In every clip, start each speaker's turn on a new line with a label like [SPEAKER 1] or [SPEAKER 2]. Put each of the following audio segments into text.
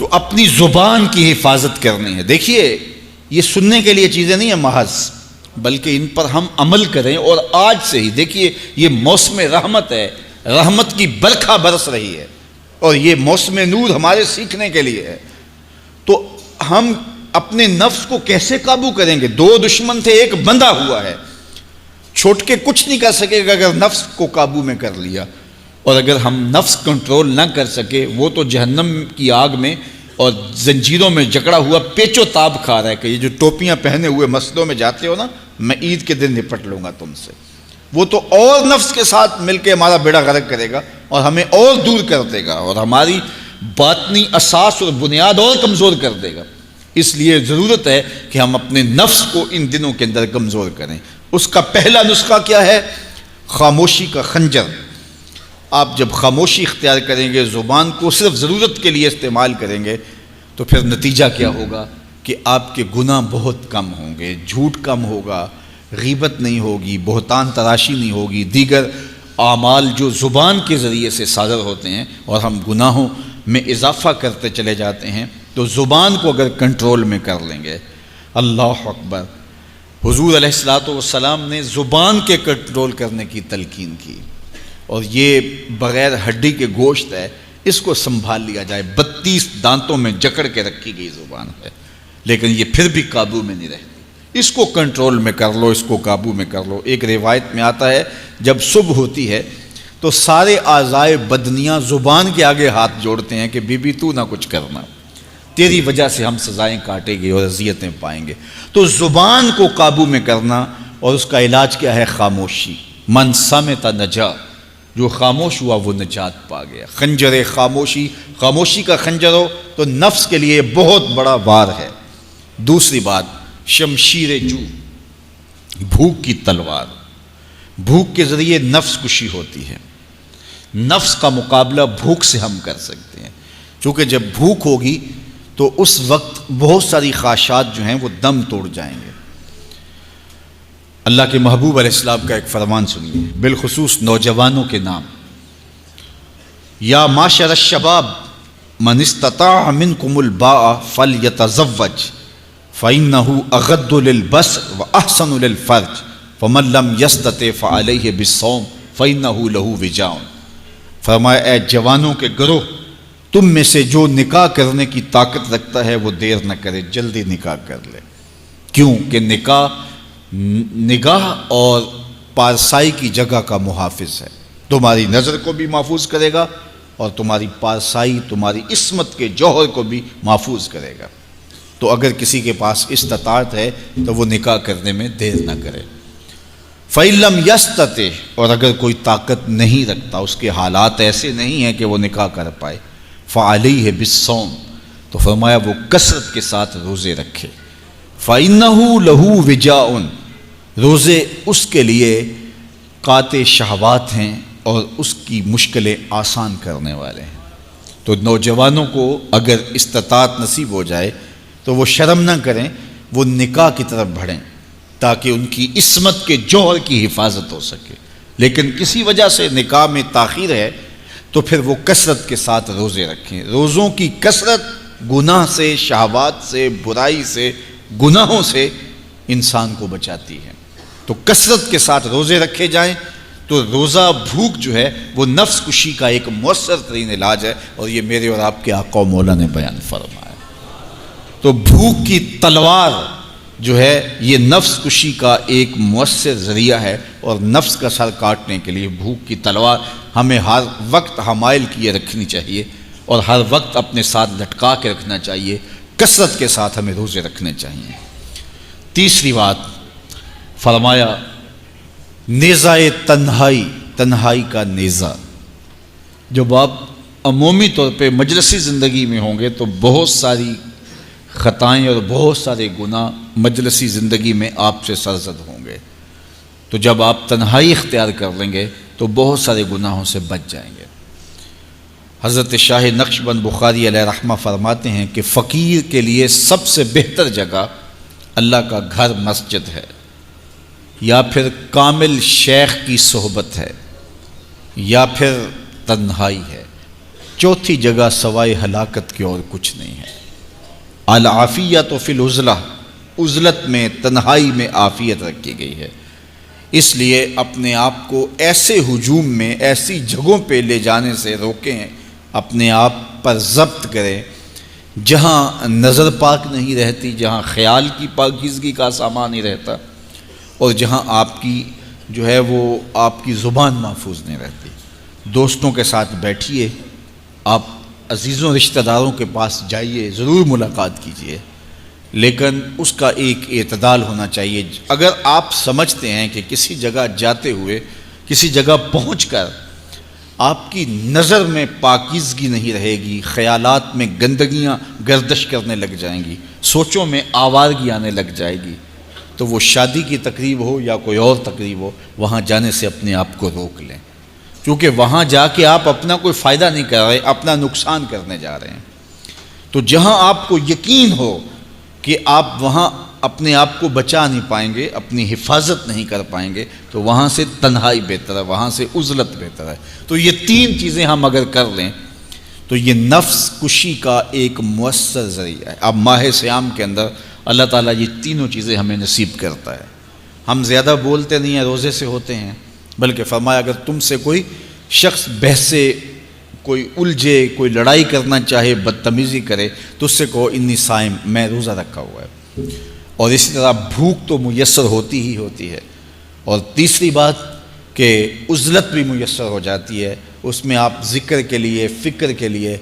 [SPEAKER 1] تو اپنی زبان کی حفاظت کرنی ہے۔ دیکھیے یہ سننے کے لیے چیزیں نہیں ہیں محض، بلکہ ان پر ہم عمل کریں، اور آج سے ہی دیکھیے یہ موسم رحمت ہے، رحمت کی برکھا برس رہی ہے، اور یہ موسم نور ہمارے سیکھنے کے لیے ہے۔ تو ہم اپنے نفس کو کیسے قابو کریں گے؟ دو دشمن تھے، ایک بندھا ہوا ہے، چھوٹ کے کچھ نہیں کر سکے گا اگر نفس کو قابو میں کر لیا۔ اور اگر ہم نفس کنٹرول نہ کر سکے، وہ تو جہنم کی آگ میں اور زنجیروں میں جکڑا ہوا پیچ و تاب کھا رہا ہے کہ یہ جو ٹوپیاں پہنے ہوئے مسجدوں میں جاتے ہو نا، میں عید کے دن نپٹ لوں گا تم سے، وہ تو اور نفس کے ساتھ مل کے ہمارا بیڑا غرق کرے گا اور ہمیں اور دور کر دے گا، اور ہماری باطنی اساس اور بنیاد اور کمزور کر دے گا۔ اس لیے ضرورت ہے کہ ہم اپنے نفس کو ان دنوں کے اندر کمزور کریں۔ اس کا پہلا نسخہ کیا ہے؟ خاموشی کا خنجر۔ آپ جب خاموشی اختیار کریں گے، زبان کو صرف ضرورت کے لیے استعمال کریں گے، تو پھر نتیجہ کیا ہوگا کہ آپ کے گناہ بہت کم ہوں گے، جھوٹ کم ہوگا، غیبت نہیں ہوگی، بہتان تراشی نہیں ہوگی، دیگر اعمال جو زبان کے ذریعے سے صادر ہوتے ہیں اور ہم گناہوں میں اضافہ کرتے چلے جاتے ہیں، تو زبان کو اگر کنٹرول میں کر لیں گے۔ اللہ اکبر! حضور علیہ الصلوۃ والسلام نے زبان کے کنٹرول کرنے کی تلقین کی، اور یہ بغیر ہڈی کے گوشت ہے، اس کو سنبھال لیا جائے۔ 32 دانتوں میں جکڑ کے رکھی گئی زبان ہے، لیکن یہ پھر بھی قابو میں نہیں رہتی۔ اس کو کنٹرول میں کر لو، اس کو قابو میں کر لو۔ ایک روایت میں آتا ہے جب صبح ہوتی ہے تو سارے اعضائے بدنیاں زبان کے آگے ہاتھ جوڑتے ہیں کہ بی بی تو نہ کچھ کرنا، تیری وجہ سے ہم سزائیں کاٹیں گے اور اذیتیں پائیں گے۔ تو زبان کو قابو میں کرنا، اور اس کا علاج کیا ہے؟ خاموشی۔ من صمت نجا، جو خاموش ہوا وہ نجات پا گیا۔ خنجر خاموشی، خاموشی کا خنجر ہو تو نفس کے لیے بہت بڑا وار ہے۔ دوسری بات، شمشیر جو، بھوک کی تلوار۔ بھوک کے ذریعے نفس کشی ہوتی ہے۔ نفس کا مقابلہ بھوک سے ہم کر سکتے ہیں، چونکہ جب بھوک ہوگی تو اس وقت بہت ساری خواہشات جو ہیں وہ دم توڑ جائیں گے۔ اللہ کے محبوب علیہ السلام کا ایک فرمان سنیے، بالخصوص نوجوانوں کے نام۔ یا معاشر الشباب من استطاع منکم الباء فلیتزوج فإنہ اغض للبصر واحسن للفرج فمن لم یستطع فعلیہ بالصوم فإنہ لہ وجاء۔ فرمایا اے جوانوں کے گروہ، تم میں سے جو نکاح کرنے کی طاقت رکھتا ہے وہ دیر نہ کرے، جلدی نکاح کر لے۔ کیوں کہ نکاح نگاہ اور پارسائی کی جگہ کا محافظ ہے، تمہاری نظر کو بھی محفوظ کرے گا اور تمہاری پارسائی، تمہاری عصمت کے جوہر کو بھی محفوظ کرے گا۔ تو اگر کسی کے پاس استطاعت ہے تو وہ نکاح کرنے میں دیر نہ کرے۔ فَإِن لَمْ يَسْتَطِعْ، اور اگر کوئی طاقت نہیں رکھتا، اس کے حالات ایسے نہیں ہیں کہ وہ نکاح کر پائے، فَعَلَيْهِ بِالصَّوْمِ، تو فرمایا وہ کثرت کے ساتھ روزے رکھے۔ فَإِنَّهُ لَهُ وِجَاءٌ، روزے اس کے لیے قاطع شہوات ہیں اور اس کی مشکلیں آسان کرنے والے ہیں۔ تو نوجوانوں کو اگر استطاعت نصیب ہو جائے تو وہ شرم نہ کریں، وہ نکاح کی طرف بڑھیں تاکہ ان کی عصمت کے جوہر کی حفاظت ہو سکے۔ لیکن کسی وجہ سے نکاح میں تاخیر ہے تو پھر وہ کثرت کے ساتھ روزے رکھیں۔ روزوں کی کثرت گناہ سے، شہوات سے، برائی سے، گناہوں سے انسان کو بچاتی ہے۔ تو کثرت کے ساتھ روزے رکھے جائیں، تو روزہ بھوک جو ہے وہ نفس کشی کا ایک مؤثر ترین علاج ہے، اور یہ میرے اور آپ کے آقا و مولا نے بیان فرمایا۔ تو بھوک کی تلوار جو ہے یہ نفس کشی کا ایک مؤثر ذریعہ ہے، اور نفس کا سر کاٹنے کے لیے بھوک کی تلوار ہمیں ہر وقت حمائل کیے رکھنی چاہیے اور ہر وقت اپنے ساتھ لٹکا کے رکھنا چاہیے۔ کثرت کے ساتھ ہمیں روزے رکھنے چاہیے۔ تیسری بات فرمایا نیزہ تنہائی، تنہائی کا نیزہ۔ جب آپ عمومی طور پہ مجلسی زندگی میں ہوں گے تو بہت ساری خطائیں اور بہت سارے گناہ مجلسی زندگی میں آپ سے سرزد ہوں گے، تو جب آپ تنہائی اختیار کر لیں گے تو بہت سارے گناہوں سے بچ جائیں گے۔ حضرت شاہ نقشبند بخاری علیہ رحمہ فرماتے ہیں کہ فقیر کے لیے سب سے بہتر جگہ اللہ کا گھر مسجد ہے، یا پھر کامل شیخ کی صحبت ہے، یا پھر تنہائی ہے۔ چوتھی جگہ سوائے ہلاکت کے اور کچھ نہیں ہے۔ العافیت فی العزلہ، عزلت میں، تنہائی میں عافیت رکھی گئی ہے۔ اس لیے اپنے آپ کو ایسے ہجوم میں، ایسی جگہوں پہ لے جانے سے روکیں، اپنے آپ پر ضبط کریں جہاں نظر پاک نہیں رہتی، جہاں خیال کی پاکیزگی کا سامان نہیں رہتا، اور جہاں آپ کی جو ہے وہ آپ کی زبان محفوظ نہیں رہتی۔ دوستوں کے ساتھ بیٹھیے، آپ عزیزوں رشتہ داروں کے پاس جائیے، ضرور ملاقات کیجیے، لیکن اس کا ایک اعتدال ہونا چاہیے۔ اگر آپ سمجھتے ہیں کہ کسی جگہ جاتے ہوئے، کسی جگہ پہنچ کر آپ کی نظر میں پاکیزگی نہیں رہے گی، خیالات میں گندگیاں گردش کرنے لگ جائیں گی، سوچوں میں آوارگی آنے لگ جائے گی، تو وہ شادی کی تقریب ہو یا کوئی اور تقریب ہو، وہاں جانے سے اپنے آپ کو روک لیں، کیونکہ وہاں جا کے آپ اپنا کوئی فائدہ نہیں کر رہے، اپنا نقصان کرنے جا رہے ہیں۔ تو جہاں آپ کو یقین ہو کہ آپ وہاں اپنے آپ کو بچا نہیں پائیں گے، اپنی حفاظت نہیں کر پائیں گے، تو وہاں سے تنہائی بہتر ہے، وہاں سے عزلت بہتر ہے۔ تو یہ تین چیزیں ہم اگر کر لیں تو یہ نفس کشی کا ایک مؤثر ذریعہ ہے۔ اب ماہ صیام کے اندر اللہ تعالیٰ یہ تینوں چیزیں ہمیں نصیب کرتا ہے۔ ہم زیادہ بولتے نہیں ہیں، روزے سے ہوتے ہیں، بلکہ فرمایا اگر تم سے کوئی شخص بحثے، کوئی الجھے، کوئی لڑائی کرنا چاہے، بدتمیزی کرے، تو اس سے کہو انی صائم، میں روزہ رکھا ہوا ہے۔ اور اسی طرح بھوک تو میسر ہوتی ہی ہوتی ہے۔ اور تیسری بات کہ عزلت بھی میسر ہو جاتی ہے، اس میں آپ ذکر کے لیے، فکر کے لیے،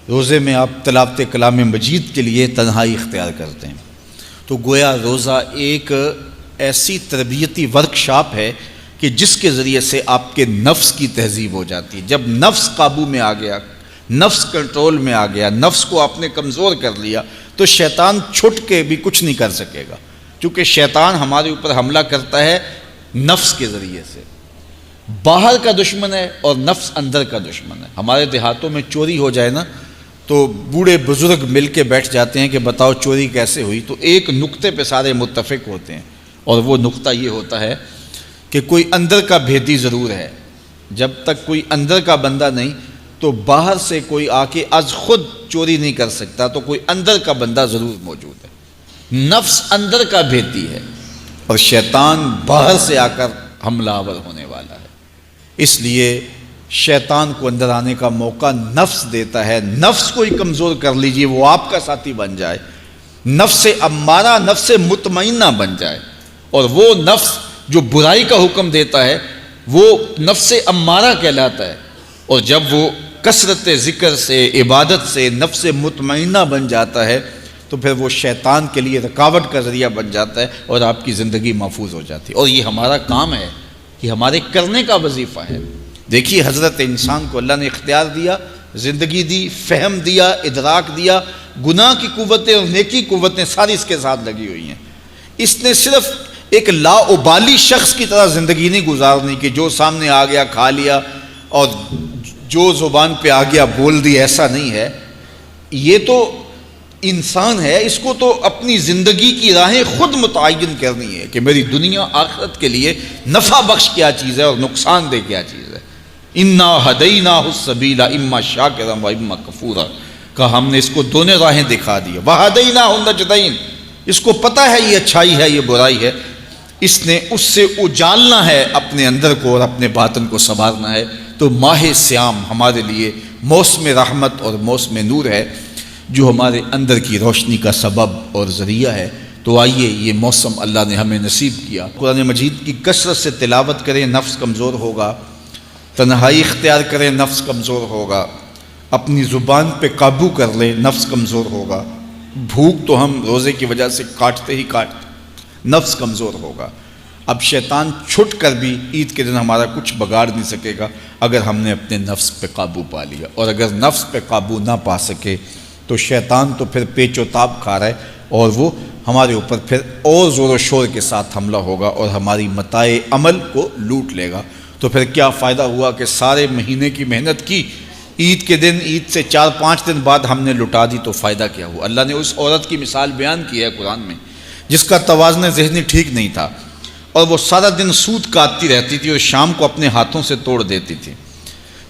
[SPEAKER 1] روزے میں آپ تلاوت کلام مجید کے لیے تنہائی اختیار کرتے ہیں۔ تو گویا روزہ ایک ایسی تربیتی ورکشاپ ہے کہ جس کے ذریعے سے آپ کے نفس کی تہذیب ہو جاتی ہے۔ جب نفس قابو میں آ گیا، نفس کنٹرول میں آ گیا، نفس کو آپ نے کمزور کر لیا، تو شیطان چھٹ کے بھی کچھ نہیں کر سکے گا، کیونکہ شیطان ہمارے اوپر حملہ کرتا ہے نفس کے ذریعے سے۔ باہر کا دشمن ہے اور نفس اندر کا دشمن ہے۔ ہمارے دیہاتوں میں چوری ہو جائے نا تو بوڑھے بزرگ مل کے بیٹھ جاتے ہیں کہ بتاؤ چوری کیسے ہوئی، تو ایک نقطے پہ سارے متفق ہوتے ہیں، اور وہ نقطہ یہ ہوتا ہے کہ کوئی اندر کا بھیدی ضرور ہے۔ جب تک کوئی اندر کا بندہ نہیں تو باہر سے کوئی آ کے از خود چوری نہیں کر سکتا، تو کوئی اندر کا بندہ ضرور موجود ہے۔ نفس اندر کا بھیدی ہے اور شیطان باہر سے آ کر حملہ آور ہونے والا ہے۔ اس لیے شیطان کو اندر آنے کا موقع نفس دیتا ہے۔ نفس کو ہی کمزور کر لیجئے، وہ آپ کا ساتھی بن جائے، نفس امارہ، نفس مطمئنہ بن جائے، اور وہ نفس جو برائی کا حکم دیتا ہے وہ نفس امارہ کہلاتا ہے۔ اور جب وہ کثرت ذکر سے، عبادت سے نفس مطمئنہ بن جاتا ہے تو پھر وہ شیطان کے لیے رکاوٹ کا ذریعہ بن جاتا ہے اور آپ کی زندگی محفوظ ہو جاتی ہے۔ اور یہ ہمارا کام ہے، یہ ہمارے کرنے کا وظیفہ ہے۔ دیکھیے حضرت انسان کو اللہ نے اختیار دیا، زندگی دی، فہم دیا، ادراک دیا، گناہ کی قوتیں اور نیکی قوتیں ساری اس کے ساتھ لگی ہوئی ہیں۔ اس نے صرف ایک لا ابالی شخص کی طرح زندگی نہیں گزارنی کہ جو سامنے آ گیا کھا لیا اور جو زبان پہ آ گیا بول دی، ایسا نہیں ہے۔ یہ تو انسان ہے، اس کو تو اپنی زندگی کی راہیں خود متعین کرنی ہے کہ میری دنیا آخرت کے لیے نفع بخش کیا چیز ہے اور نقصان دہ کیا چیز ہے۔ انا ہدیناہ السبیل اما شاکرا و اما کفورا، کہ ہم نے اس کو دونوں راہیں دکھا دی، وہدیناہ النجدین، اس کو پتہ ہے یہ اچھائی ہے یہ برائی ہے، اس نے اس سے اجالنا ہے اپنے اندر کو اور اپنے باطن کو سنوارنا ہے۔ تو ماہ صیام ہمارے لیے موسم رحمت اور موسم نور ہے، جو ہمارے اندر کی روشنی کا سبب اور ذریعہ ہے۔ تو آئیے یہ موسم اللہ نے ہمیں نصیب کیا، قرآن مجید کی کثرت سے تلاوت کریں، نفس کمزور ہوگا، تنہائی اختیار کریں، نفس کمزور ہوگا، اپنی زبان پہ قابو کر لیں، نفس کمزور ہوگا، بھوک تو ہم روزے کی وجہ سے کاٹتے ہی کاٹتے، نفس کمزور ہوگا۔ اب شیطان چھٹ کر بھی عید کے دن ہمارا کچھ بگاڑ نہیں سکے گا اگر ہم نے اپنے نفس پہ قابو پا لیا، اور اگر نفس پہ قابو نہ پا سکے تو شیطان تو پھر پیچ و تاب کھا رہا ہے، اور وہ ہمارے اوپر پھر اور زور و شور کے ساتھ حملہ ہوگا اور ہماری متاع عمل کو لوٹ لے گا۔ تو پھر کیا فائدہ ہوا کہ سارے مہینے کی محنت کی، عید کے دن، عید سے 4-5 دن بعد ہم نے لٹا دی، تو فائدہ کیا ہوا؟ اللہ نے اس عورت کی مثال بیان کی ہے قرآن میں جس کا توازن ذہنی ٹھیک نہیں تھا، اور وہ سارا دن سود کاٹتی رہتی تھی اور شام کو اپنے ہاتھوں سے توڑ دیتی تھی۔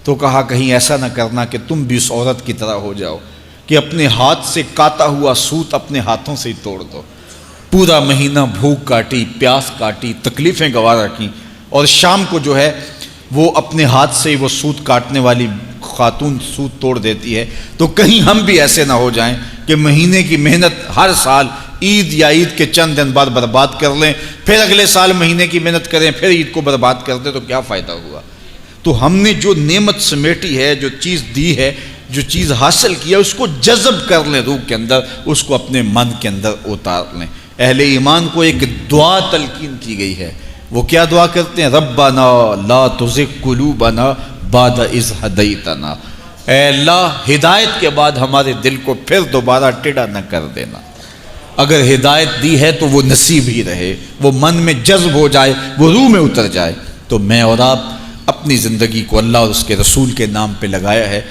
[SPEAKER 1] تو کہا کہیں ایسا نہ کرنا کہ تم بھی اس عورت کی طرح ہو جاؤ کہ اپنے ہاتھ سے کاتا ہوا سوت اپنے ہاتھوں سے ہی توڑ دو۔ پورا مہینہ بھوک کاٹی، پیاس کاٹی، تکلیفیں گوارا کیں، اور شام کو جو ہے وہ اپنے ہاتھ سے وہ سوت کاٹنے والی خاتون سوت توڑ دیتی ہے۔ تو کہیں ہم بھی ایسے نہ ہو جائیں کہ مہینے کی محنت ہر سال عید یا عید کے چند دن بعد برباد کر لیں، پھر اگلے سال مہینے کی محنت کریں، پھر عید کو برباد کر دیں، تو کیا فائدہ ہوا؟ تو ہم نے جو نعمت سمیٹی ہے، جو چیز دی ہے، جو چیز حاصل کیا، اس کو جذب کر لیں روح کے اندر، اس کو اپنے من کے اندر اتار لیں۔ اہل ایمان کو ایک دعا تلقین کی گئی ہے، وہ کیا دعا کرتے ہیں؟ ربنا لا تزغ قلوبنا بعد اذ ہدیتنا، اے اللہ ہدایت کے بعد ہمارے دل کو پھر دوبارہ ٹیڑھا نہ کر دینا۔ اگر ہدایت دی ہے تو وہ نصیب ہی رہے، وہ من میں جذب ہو جائے، وہ روح میں اتر جائے۔ تو میں اور آپ اپنی زندگی کو اللہ اور اس کے رسول کے نام پہ لگایا ہے۔